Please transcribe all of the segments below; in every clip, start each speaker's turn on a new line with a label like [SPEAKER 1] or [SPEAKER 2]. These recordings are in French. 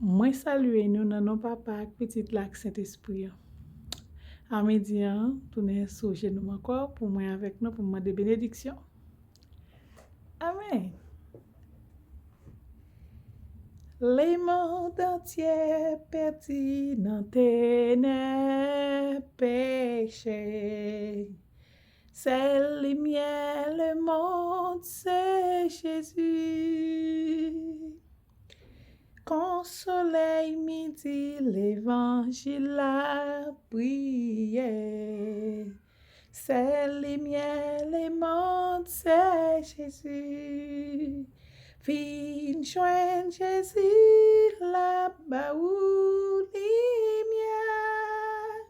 [SPEAKER 1] Moi saluer nous dans nos papa ak petite lac Saint-Esprit. À midi, tourner sous nous encore pour moi avec nous pour demander bénédiction. Amen. Les mondes entiers perdus dans ténèbres péchés. C'est lumière, le monde, c'est Jésus. Quand soleil midi, l'évangile a brillé. C'est lumière, le monde, c'est Jésus. Viens joindre Jésus là-bas où lumière,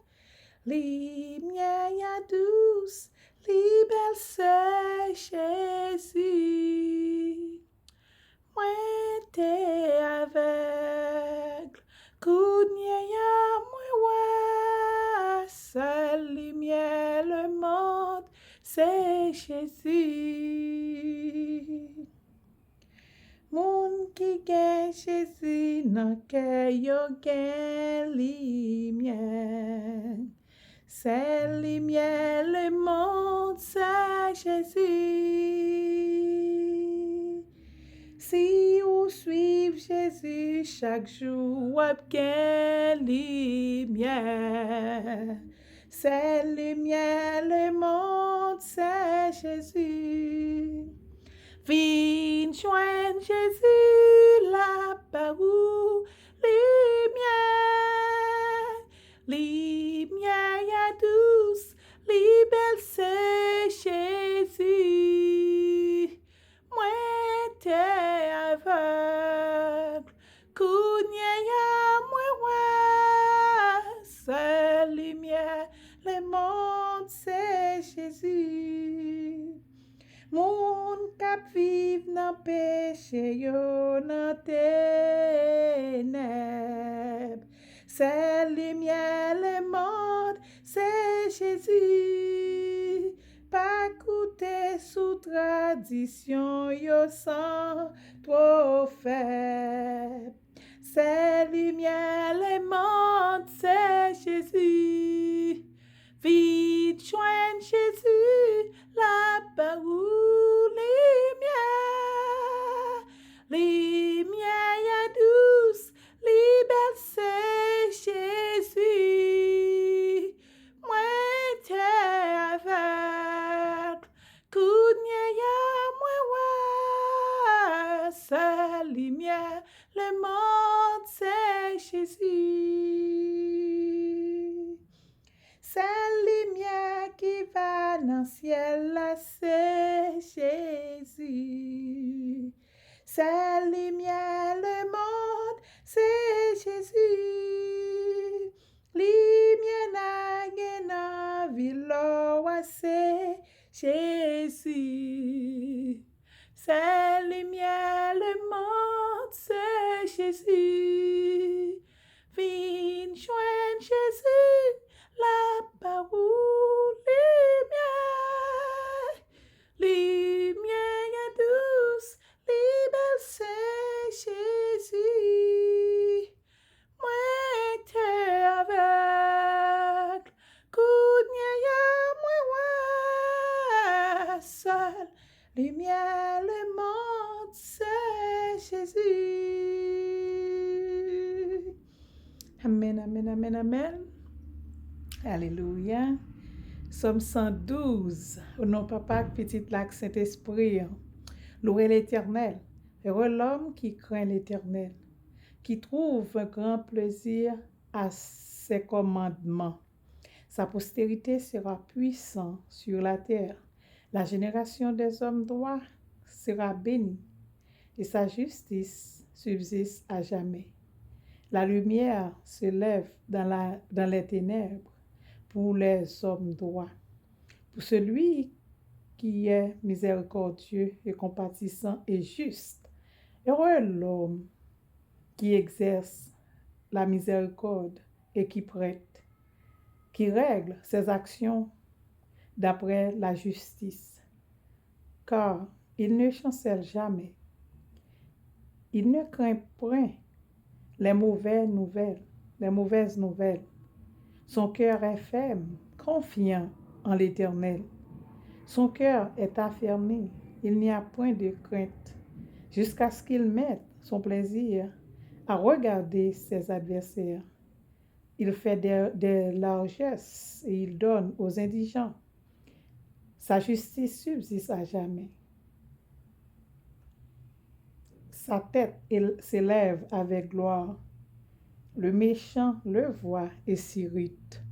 [SPEAKER 1] lumière ya douce, belle c'est Jésus. Moi t'es aveugle, kounya ya moi ouais, seule lumière le monde, c'est Jésus. Moun qui gagne Jésus nan cœur yo gagne lumière. C'est lumière le monde, c'est Jésus. Si vous suivez Jésus chaque jour, vous gagne lumière. C'est lumière le monde, c'est Jésus. Viens joindre Jésus là-bas où lumière, lumière ya douce, belle c'est Jésus. Moi t'es aveugle, kounya ya moi ouais, c'est lumière, le monde c'est Jésus. Moun kap viv nan péché yo nan ténèbres. C'est lumière le monde, c'est Jésus. Pas coûter sous tradition yo sans trop faible. C'est lumière le monde, c'est Jésus. Vite joindre Jésus là-bas où lumière ya douce, belle c'est Jésus. Moi t'es aveugle, kounya ya moi ouais, c'est lumière, le monde c'est Jésus. C'est lumière qui va dans le ciel, là, c'est Jésus. C'est lumière, le monde, c'est Jésus. Lumière na vilo, c'est Jésus. C'est lumière, le monde, c'est Jésus. Viens joindre Jésus là-bas où lumière ya douce, belle c'est Jésus. Moi t'es aveugle, kounya ya moi ouais, seul lumière le monde c'est Jésus. Amen, amen, amen, amen. Alléluia. Somme 112. Au nom papa, petite lac Saint-Esprit. Louez l'Éternel. Heureux l'homme qui craint l'Éternel, qui trouve un grand plaisir à ses commandements. Sa postérité sera puissante sur la terre. La génération des hommes droits sera bénie, et sa justice subsiste à jamais. La lumière se lève dans les ténèbres pour les hommes droits. Pour celui qui est miséricordieux et compatissant et juste, heureux l'homme qui exerce la miséricorde et qui prête, qui règle ses actions d'après la justice, car il ne chancelle jamais. Il ne craint point les mauvaises nouvelles. Son cœur est ferme, confiant en l'Éternel. Son cœur est affermi, il n'y a point de crainte, jusqu'à ce qu'il mette son plaisir à regarder ses adversaires. Il fait des largesses et il donne aux indigents. Sa justice subsiste à jamais. Sa tête s'élève avec gloire. Le méchant le voit et s'irrite.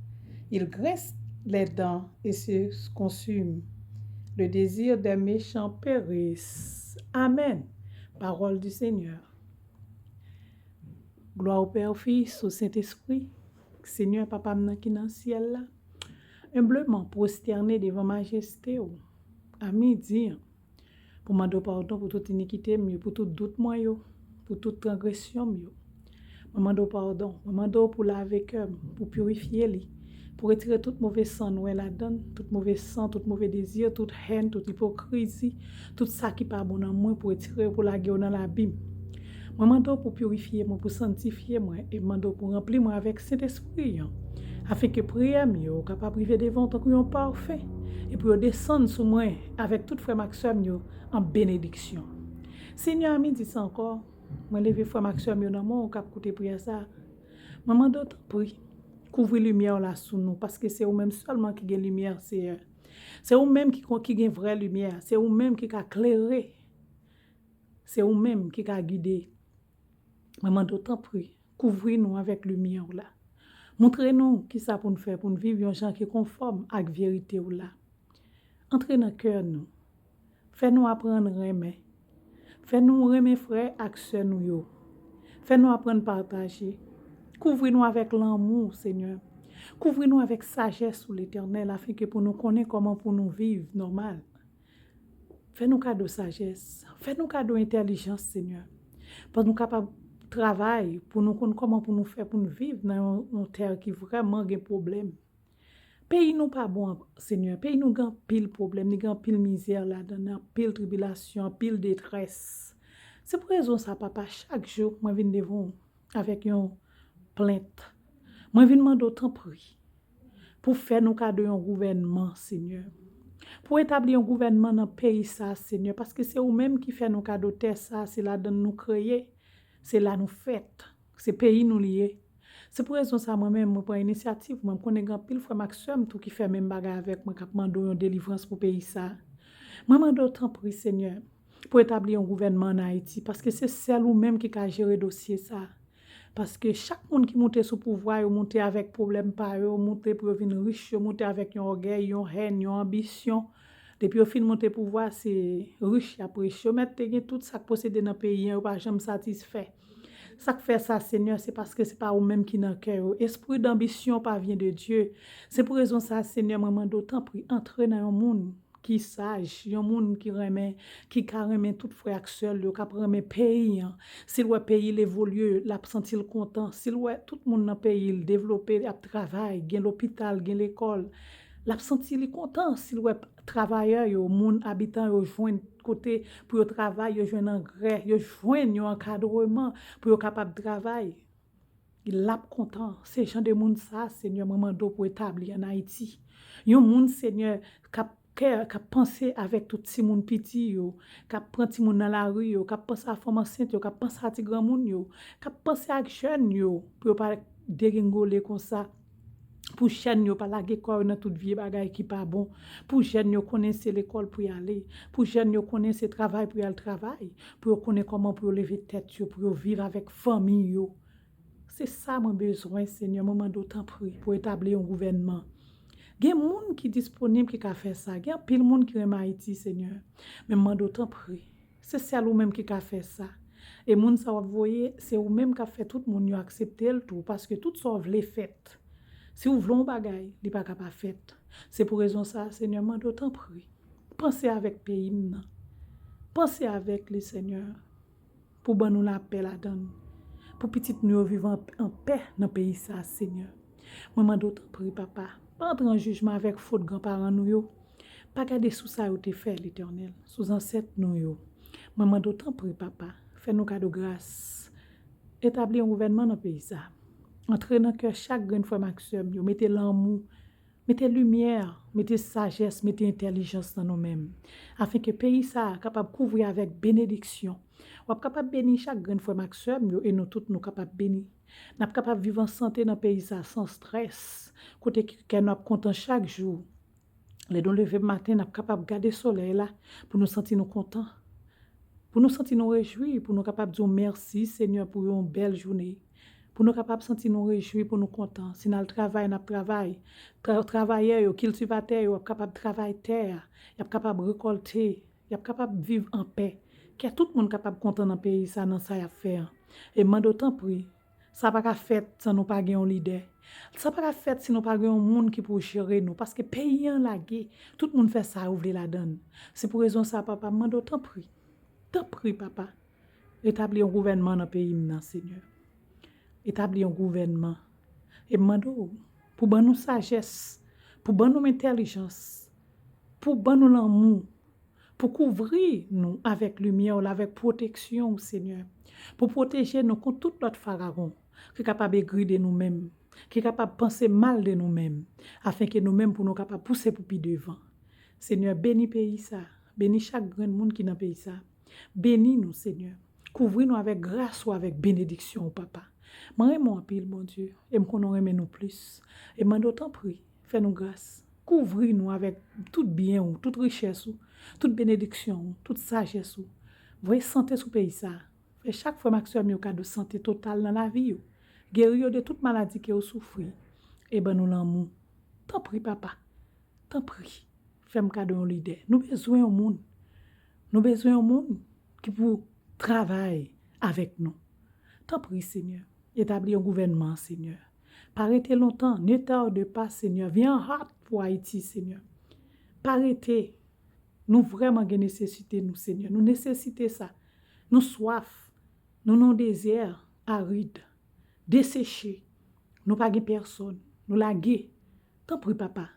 [SPEAKER 1] Il grince les dents et se consume. Le désir des méchants périsse. Amen. Parole du Seigneur. Gloire au Père, au Fils, au Saint-Esprit. Seigneur, Papa, maintenant qui est dans le ciel là, humblement prosterné devant majesté, à midi, pour demander pardon pour toute iniquité, pour tout doute, pour toute transgression. Je demande pardon, je demande pour laver cœur, pour purifier lui, pour retirer toute mauvaise sang nous la donne, toute mauvaise sang, tout mauvais désir, toute haine, toute hypocrisie, tout ça qui pas bon en moi pour retirer pour la guerre dans l'abîme. Je demande pour purifier moi, pour sanctifier moi et je demande pour remplir moi avec Saint-Esprit afin que prière mieux capable priver devant tant que parfait et pour descendre sur moi avec toute frère Maxime en bénédiction. Seigneur, midi ça encore. Moi lever frère Maxime dans mon cap côté prière ça. Maman d'autre prie. Couvre lumière là sous nous parce que c'est vous même seulement qui gagne lumière, c'est vous même qui gagne vraie lumière, c'est vous même qui a éclairé. C'est vous même qui a guidé. Maman d'autre prie. Couvre-nous avec lumière là. Montrez-nous qui ça pour nous faire pour nous vivre un gens qui est conforme à la vérité là. Entrez dans le cœur nous. Fais-nous apprendre à aimer. Fais-nous aimer frères et sœurs nous. Fais-nous apprendre à partager. Couvre-nous avec l'amour, Seigneur. Couvre-nous avec sagesse sous l'Éternel afin que pour nous connaître comment pour nous vivre normal. Fais-nous cadeau sagesse. Fais-nous cadeau intelligence, Seigneur. Pour nous capables de travailler, pour nous connaître comment pour nous faire pour nous vivre dans une terre qui vraiment a des problèmes. Pays nous pas bon, Seigneur. Pays nous grand pile problème, nous grand pile misère là-dedans, pile tribulation, pile détresse. C'est pour raison ça, papa, chaque jour, moi viens devant avec une plainte. Moi viens demander autant prix pour faire nos cadeaux un gouvernement, Seigneur. Pour établir un gouvernement dans le pays ça, Seigneur, parce que c'est vous-même qui fait nos cadeaux terre ça, c'est là dans nous créer, c'est là nous faites, c'est pays nous lié. C'est pour raison ça moi-même moi prends initiative, moi connais grand pile frère Maxime tout qui fait même bagarre avec moi cap mando une délivrance pour pays ça. Moi demande autant prix Seigneur pour établir un gouvernement en Haïti parce que c'est celle ou même qui a géré dossier ça. Parce que chaque monde qui monte sous pouvoir, monte avec problème par eux, monte pour venir riche, monte avec un orgueil, une haine, une ambition. Depuis au fin monter pouvoir, c'est riche après riche. Mettre tout ça possédé dans le pays, ou pas jamais satisfait. Ça qui fait ça, Seigneur, c'est parce que c'est pas vous-même qui dans cœur. Esprit d'ambition pas vient de Dieu. C'est pour raison ça, Seigneur, maman d'autant prie entrer dans un monde qui sage, un monde qui remet tout frère seul, qui remet pays. Si le pays évolue, l'a senti le content. Si le tout le monde dans pays développé, a travail, gain l'hôpital, gain l'école, l'a senti le content. Si le travailleur, yo monde habitant yo joindre côté pour yo travail, yo joindre engrais, yo joindre un encadrement pour yo capable de travailler. Il l'a content. C'est gens de monde ça, Seigneur, maman do pour établir en Haïti. Yon monde, Seigneur, qui pense avec tout petit monde petit yo, qui prend petit monde dans la rue yo, qui pense à femme enceinte yo, qui pense à petit grand monde yo, qui pense à jeune yo pour pas dégringoler comme ça. Pour jeune yo pas la école dans toute vie bagay qui pas bon, pour jeune yo connaître l'école pour y aller, pour jeune yo connaître travail pour y aller travail, pour connaître comment pour lever tête yo, pour vivre avec famille yo. C'est ça mon besoin Seigneur, moment d'autant prie pour établir un gouvernement. Il y a des gens qui sont disponibles qui a fait ça. Il y a pile monde qui aime Haïti, Seigneur. Mais moi d'autant prie. C'est celle ou même qui a fait ça. Et moun ça vous voyez, c'est ou même qui a fait tout le monde accepter le tout parce que tout ça vous fait. Si vous voulez un bagay, il pas capable fait. C'est pour raison ça, Seigneur, moi d'autant prie. Pensez avec pays maintenant. Pensez avec les Seigneur pour ban nous la paix la donne. Pour petit nous vivre en paix dans le pays ça, Seigneur. Moi d'autant prie papa. Pas entrer en jugement avec faute grands-parents nous yo. Pas garder sous ça ou te fait l'Éternel, sous ancêtre nous yo. Maman d'autant prie papa, fais nous cadeau grâce. établir un gouvernement dans le pays. Entrez dans le cœur chaque grande frère maximum, mettez l'amour, mettez lumière, mettez sagesse, mettez intelligence dans nous-mêmes, afin que le pays soit capable de couvrir avec bénédiction. Ou capable de bénir chaque grande frère maximum et nous tous nous capables de bénir. Nous sommes capables de vivre en santé dans le pays sans stress, côté que nous sommes contents chaque jour. Les dons lever matin, nous sommes capables de garder le soleil là pour nous sentir nous contents, pour nous sentir nous réjouir, pour nous capables de dire merci Seigneur pour une belle journée. Pour nous capables de sentir nous réjouir, pour nous contents. Si nous avons le travail, nous travaillons. Travailleurs, cultivateurs, nous sommes capables de travailler terre, nous sommes capables de récolter, nous sommes capables de vivre en paix. Que tout le monde capable de content dans le pays, ça n'a pas à faire. Et moi d'autant prie, ça n'a pas fait si nous pas un leader. Ça n'a pas fait si nous pas un monde qui peut gérer nous. Parce que pays en lagué, tout le monde fait ça, ouvre la donne. C'est pour raison ça, papa, moi d'autant prie. Tant prie, papa. Établir un gouvernement dans le pays, maintenant, Seigneur. Établir un gouvernement. Et demandons pour ban nous sagesse, pour ban nous intelligence, pour ban nous l'amour, pour couvrir nous avec lumière, avec protection, Seigneur, pour protéger nous contre tout notre pharaon, qui est capable de grider nous-mêmes, qui est capable de penser mal de nous-mêmes, afin que nous-mêmes pour nous capables de pousser pour plus devant. Seigneur, bénis pays ça, bénis chaque grand monde qui est dans le pays ça. Bénis nous, Seigneur. Couvris-nous avec grâce ou avec bénédiction, papa. Moi, mon pile, mon Dieu, et me qu'on aime nous plus. Et moi, d'autant prie, fais-nous grâce. Couvris-nous avec tout bien, toute richesse, toute bénédiction, toute sagesse. Voyez santé sous pays ça. Et chaque fois, maximum, il y a un cas de santé totale dans la vie. Guérir de toute maladie que vous souffrez. Et ben nous l'amour. T'en prie, papa. T'en prie. Fais-moi cadeau un leader. Nous besoin au monde. Nous besoin au monde qui pour travailler avec nous. T'en prie, Seigneur. Établir un gouvernement, Seigneur. Pas arrêter longtemps. Ne tarde pas, Seigneur. Viens en hâte pour Haïti, Seigneur. Pas arrêter. Nous vraiment avons nécessité, nous, Seigneur. Nous nécessitons ça. Nous soif. Nous non désert aride. Desséché. Nous pas personne. Nous laguer. T'en prie, papa.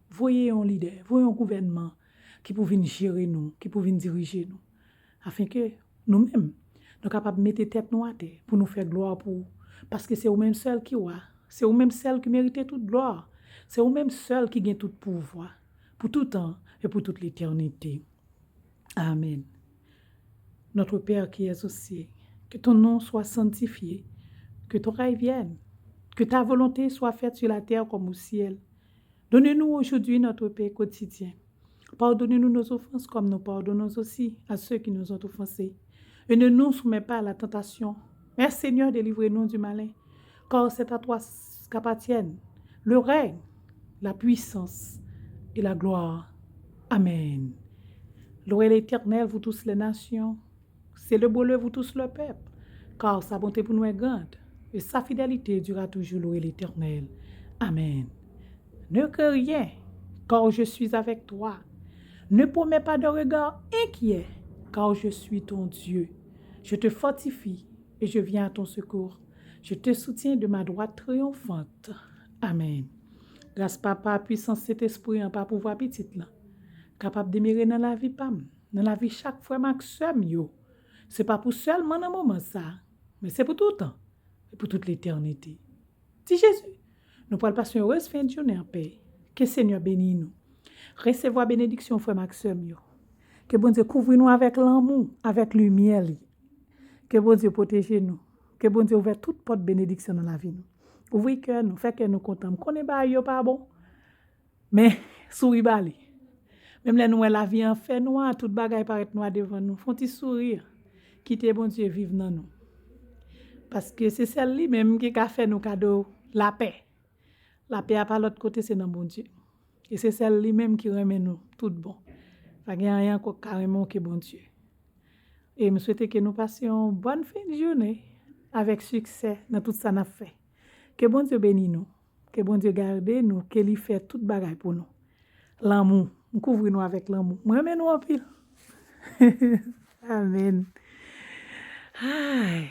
[SPEAKER 1] Voyez un leader. Voyez un gouvernement qui peut venir gérer nous, qui peut venir diriger nous. Afin que nous-mêmes, nous sommes capables de mettre tête nous à terre pour nous faire gloire pour. Parce que c'est vous-même seul qui voit. C'est vous-même seul qui mérite toute gloire. C'est vous-même seul qui gagne tout pouvoir. Pour tout temps et pour toute l'éternité. Amen. Notre Père qui es aux cieux, que ton nom soit sanctifié, que ton règne vienne, que ta volonté soit faite sur la terre comme au ciel. Donne-nous aujourd'hui notre paix quotidien. Pardonnez-nous nos offenses comme nous pardonnons aussi à ceux qui nous ont offensés. Et ne nous soumets pas à la tentation. Mais Seigneur, délivre-nous du malin, car c'est à toi qu'appartiennent le règne, la puissance et la gloire. Amen. Louez l'Éternel, vous tous les nations. Célébrez-le, vous tous le peuple, car sa bonté pour nous est grande, et sa fidélité durera toujours. Louez l'Éternel. Amen. Ne crains rien, car je suis avec toi. Ne promets pas de regard inquiet, car je suis ton Dieu. Je te fortifie et je viens à ton secours. Je te soutiens de ma droite triomphante. Amen. Grâce papa, puissance cet esprit, en pas pouvoir petit là. Capable de mirer dans la vie pam, dans la vie chaque fois maximum yo. C'est pas pour seulement dans moment ça, mais c'est pour tout le temps et pour toute l'éternité. Si Jésus, nous pourrons passer une heureuse fin de journée en paix. Que Seigneur bénisse nous. Recevez bénédiction, frère Maxime. Que bon Dieu couvre nous avec l'amour, avec lumière. Que bon Dieu protège nous. Que bon Dieu ouvre toute porte bénédiction dans la vie. Ouvrez cœur nous, fait que nous contents. Connaît pas yo pas bon. Mais souris balé. Même les nous la vie en fait noir, toute bagaille paraît noir devant nous. Font-ils sourire. Quittez bon Dieu vivre dans nous. Parce que c'est celle-là même qui a fait nous cadeau la paix. La paix à pas l'autre côté, c'est dans bon Dieu. Et c'est celle-là même qui remet nous tout bon. Il n'y a rien encore carrément que bon Dieu. Et je souhaite que nous passions une bonne fin de journée avec succès dans tout ça qu'on a fait. Que bon Dieu bénisse nous. Que bon Dieu garde nous. Qu'il fait toute bagaille pour nous. L'amour. Nous couvrons nous avec l'amour. Moi, nous en pile. Amen. Aïe.